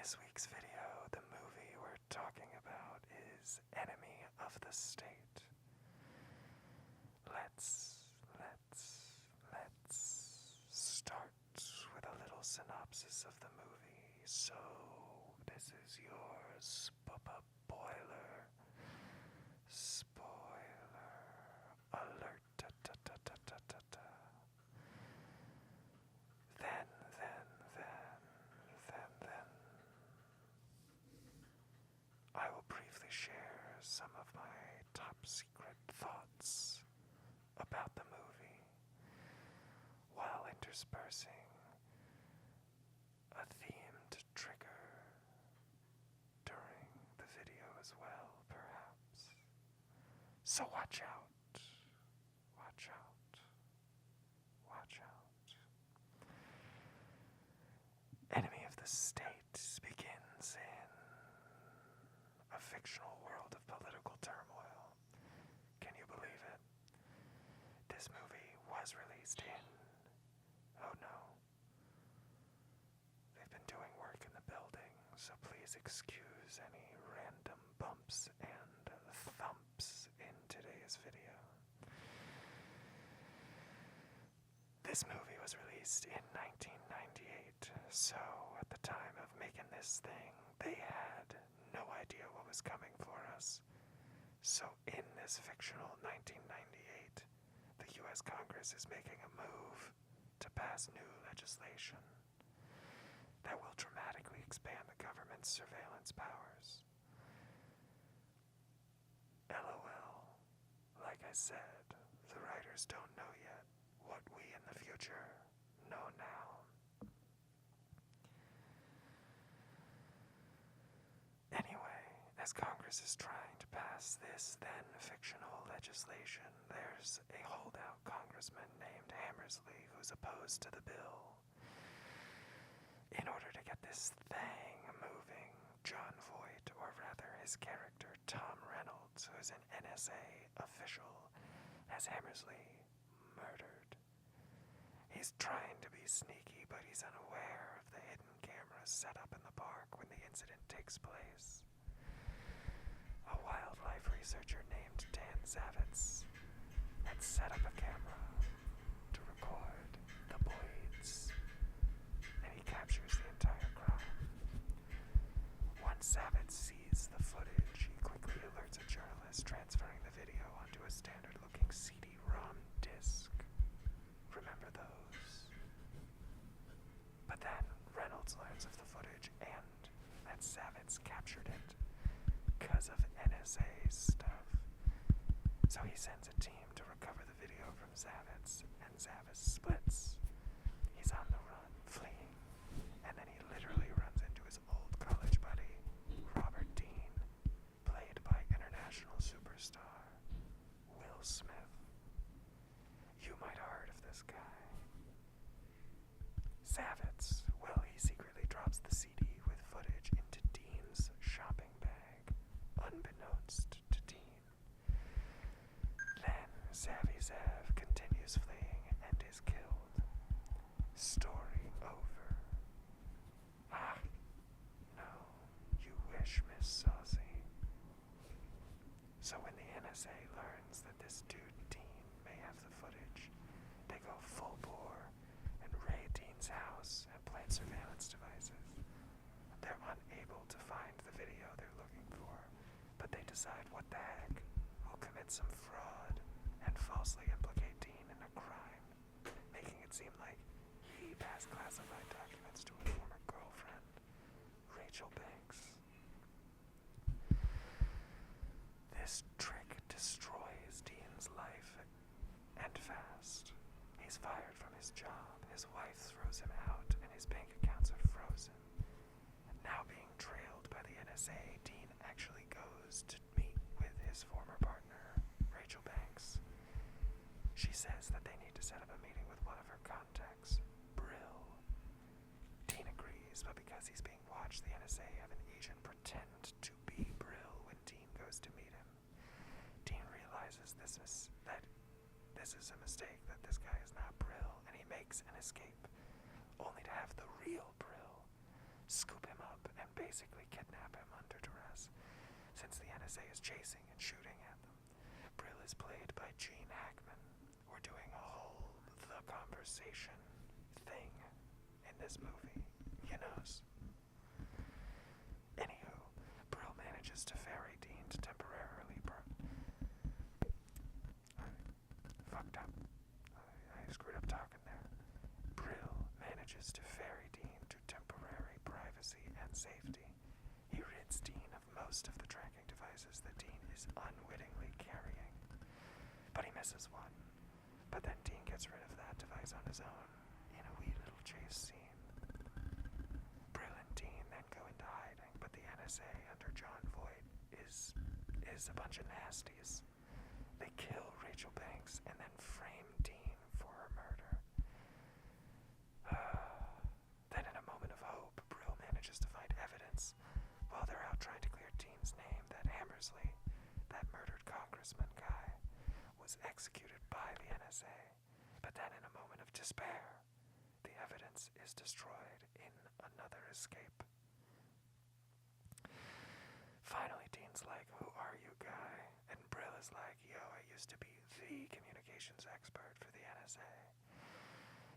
this week's video, the movie we're talking about is Enemy of the State. Let's start with a little synopsis of the movie. So, this is your spoiler alert. Then, I will briefly share some of my top secret thoughts about the movie, while interspersing a themed trigger during the video as well, perhaps. So watch out. Enemy of the State begins in a fictional world of political turmoil. Can you believe it? This movie was released in... Oh no. They've been doing work in the building, so please excuse any random bumps and thumps in today's video. This movie was released in 1998, so at the time of making this thing, they had no idea what was coming for us. So in this fictional 1998, the U.S. Congress is making a move to pass new legislation that will dramatically expand the government's surveillance powers. LOL. Like I said, the writers don't know yet what we in the future know now. Anyway, as Congress is trying to pass this then fictional legislation, there's a holdout congressman named Hammersley who's opposed to the bill. In order to get this thing moving, John Voight, or rather his character Tom Reynolds, who's an NSA official, has Hammersley murdered. He's trying to be sneaky, but he's unaware of the hidden cameras set up in the park when the incident takes place. A wildlife researcher named Dan Zavitz had set up a camera to record the Boyds, and he captures the entire crowd. Once Zavitz sees the footage, he quickly alerts a journalist, transferring the video onto a standard-looking CD-ROM disc. Remember those? But then Reynolds learns of the footage and that Zavitz captured it because of NSA stuff. So he sends a team to recover the video from Zavitz, and Zavitz splits. He's on the run, fleeing, and then he literally runs into his old college buddy, Robert Dean, played by international superstar Will Smith. You might have heard of this guy. Zavitz, well, he secretly drops the CD with footage into Dean's shopping bag, unbeknownst to Dean. Then Savvy Zav continues fleeing and is killed. Story over. Ah, no, you wish, Miss Saucy. So when the NSA learns that this dude Dean may have the footage, they go full bore and raid Dean's house and plant surveillance devices. They're unable to find the video they're looking for, but they decide, what the heck, we'll commit some fraud and falsely implicate Dean in a crime, making it seem like he passed classified documents to a former girlfriend, Rachel Banks. This trick destroys Dean's life, and fast. He's fired from his job, his wife throws him out, and his bank accounts are frozen. And now being trailed by the NSA, Dean actually goes to meet with his former partner, Rachel Banks. She says that they need to set up a meeting with one of her contacts, Brill. Dean agrees, but because he's being watched, the NSA have an agent pretend to be Brill when Dean goes to meet him. Dean realizes this is a mistake, that this guy is not Brill, and he makes an escape, only to have the real Brill scoop him up and basically kidnap him under duress, since the NSA is chasing and shooting at them. Brill is played by Gene Hackman. We're doing a whole The Conversation thing in this movie, you knows. Anywho, Brill manages to ferry Dean to temporarily fucked up. I screwed up talking there. Brill manages to ferry Dean to temporary privacy and safety. He rids Dean of most of the tracking devices that Dean is unwittingly carrying. But he misses one. But then Dean gets rid of that device on his own in a wee little chase scene. Brill and Dean then go into hiding, but the NSA under John Voight is a bunch of nasties. They kill Rachel Banks and then frame Dean for her murder. Then in a moment of hope, Brill manages to find evidence while they're out trying to clear Dean's name that Hammersley, that murdered congressman guy, was executed by the NSA. But then in a moment of despair, the evidence is destroyed in another escape. Finally, Dean's like, "Who are you, guy?" And Brill is like, "Yo, I used to be the communications expert for the NSA.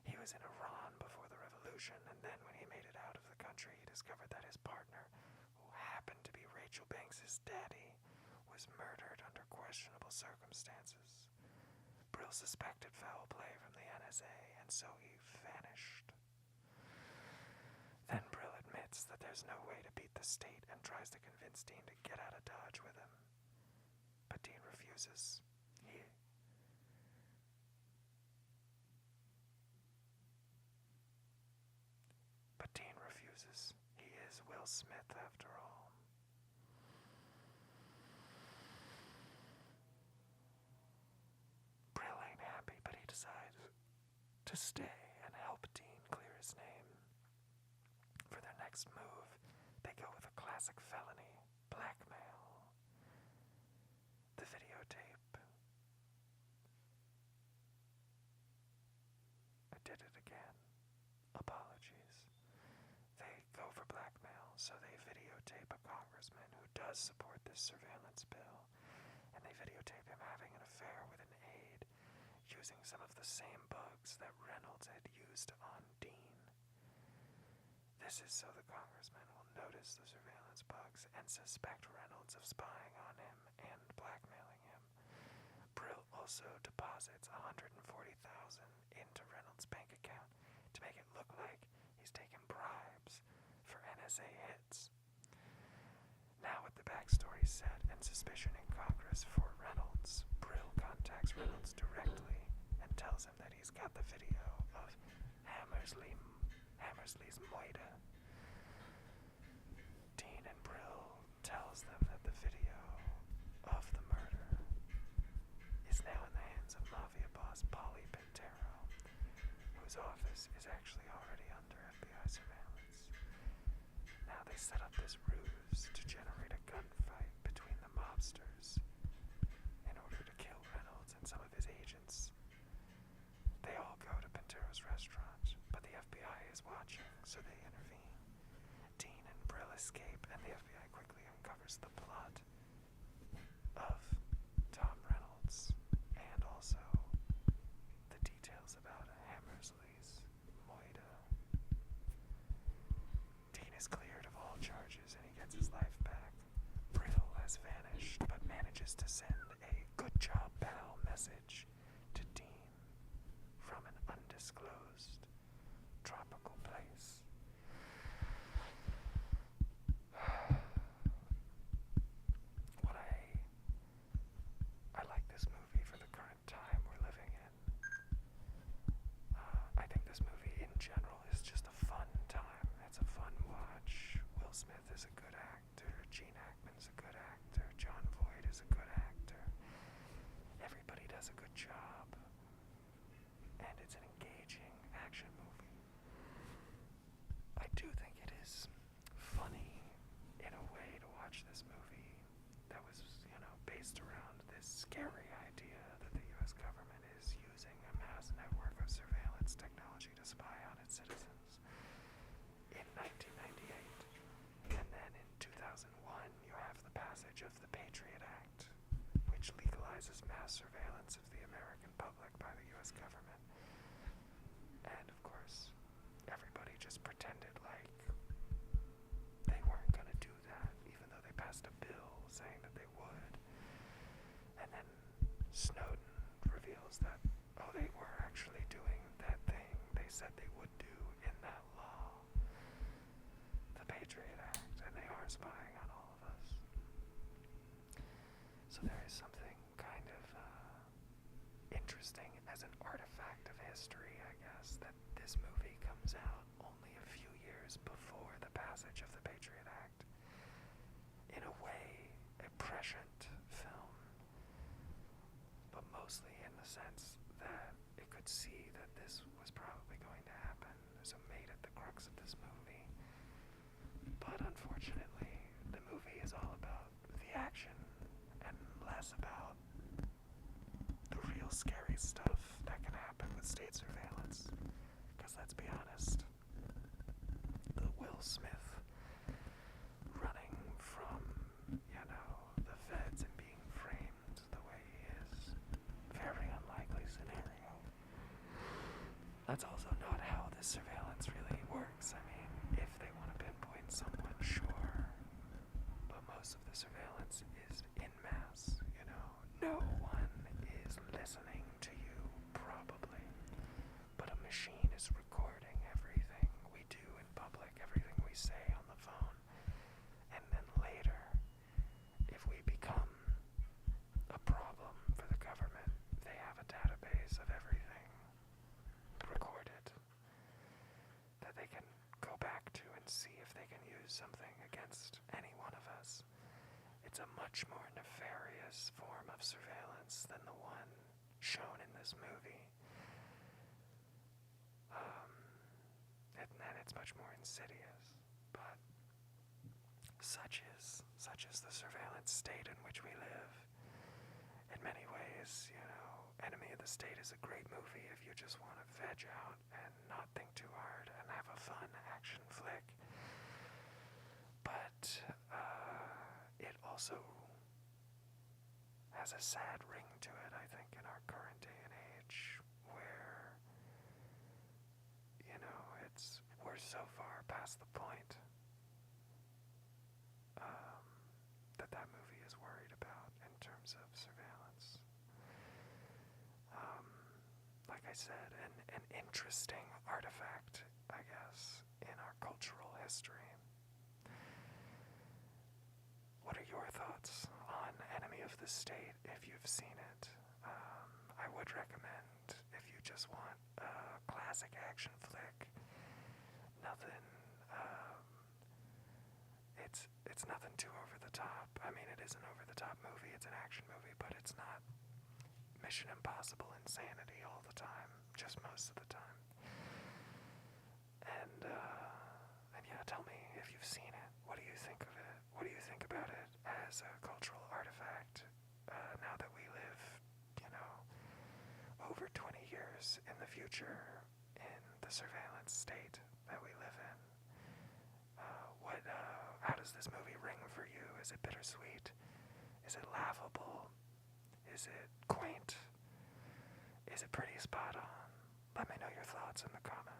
He was in Iran before the revolution, and then when he made it out of the country, he discovered that his partner, who happened to be Rachel Banks' daddy, was murdered under questionable circumstances. Brill suspected foul play from the NSA, and so he vanished." Then Brill admits that there's no way to beat the state and tries to convince Dean to get out of Dodge with him. But Dean refuses. He is Will Smith after all. Brill ain't happy, but he decides to stay and help Dean clear his name. For their next move, they go with a classic felony, blackmail. The videotape. I did it again. Apologies. They go for blackmail, so they videotape a congressman who does support this surveillance bill, and they videotape him having an affair with an aide, using some of the same bugs that Reynolds had used on Dean. This is so the congressman will notice the surveillance bugs and suspect Reynolds of spying on him and blackmailing him. Brill also deposits $140,000 into Reynolds' bank account to make it look like he's taken bribes for NSA hits. Now with the backstory set and suspicion in Congress for Reynolds, Brill contacts Reynolds directly and tells him that he's got the video of Hammersley's moida. Dean and Brill tells them that the video of the murder is now in the hands of Mafia boss Polly Pintero, whose office is actually already under FBI surveillance. Now they set up this ruse to generate a gunfight between the mobsters in order to kill Reynolds and some of his agents. They all go to Pintero's restaurant, but the FBI is watching, so they intervene. Dean and Brill escape, and the FBI quickly uncovers the plot of Tom Reynolds, and also the details about Hammersley's moida. Dean is cleared of all charges, and he gets his life back. Brill has vanished, but manages to send a "good job, pal" message to Dean from an undisclosed tropical place. I like this movie for the current time we're living in. I think this movie in general is just a fun time. It's a fun watch. Will Smith is a good actor. Gene Hackman's a good actor. John Voight is a good actor. Everybody does a good job. And it's an engaging action movie. I do think it is funny in a way to watch this movie that was, based around this scary idea that the U.S. government is using a mass network of surveillance technology to spy on its citizens in 1998. And pretended like they weren't going to do that, even though they passed a bill saying that they would. And then Snowden reveals that, oh, they were actually doing that thing they said they would do in that law, the Patriot Act, and they are spying on all of us. So there is something kind of interesting as an artifact of history, I guess, that this movie comes out only a few years before the passage of the Patriot Act. In a way, a prescient film, but mostly in the sense that it could see that this was probably going to happen, so made it the crux of this movie. But unfortunately, the movie is all about the action and less about the real scary stuff that can happen with state surveillance. Because let's be honest, the Will Smith running from, the feds and being framed the way he is, very unlikely scenario. That's also not how this surveillance really works. I mean, if they want to pinpoint someone, sure. But most of the surveillance is in mass, No one is listening to you, probably. But a machine is recording everything we do in public, everything we say on the phone. And then later, if we become a problem for the government, they have a database of everything recorded that they can go back to and see if they can use something against any one of us. It's a much more nefarious form of surveillance than the one shown in this movie. And it's much more insidious. But such is the surveillance state in which we live. In many ways, Enemy of the State is a great movie if you just want to veg out and not think too hard and have a fun action flick. But it also has a sad ring to it, I think, in our current day and age, where, we're so far past the point that movie is worried about in terms of surveillance. Like I said, an interesting artifact, I guess, in our cultural history. What are your thoughts on Enemy of the State if you've seen it? I would recommend, if you just want a classic action flick, nothing, it's nothing too over the top. I mean, it is an over the top movie, it's an action movie, but it's not Mission Impossible insanity all the time, just most of the time. And yeah, tell me if you've seen it. What do you think of it? What do you think about it as a cultural artifact now that we live, over 20 years in the future in the surveillance state that we live in? How does this movie ring for you? Is it bittersweet? Is it laughable? Is it quaint? Is it pretty spot on? Let me know your thoughts in the comments.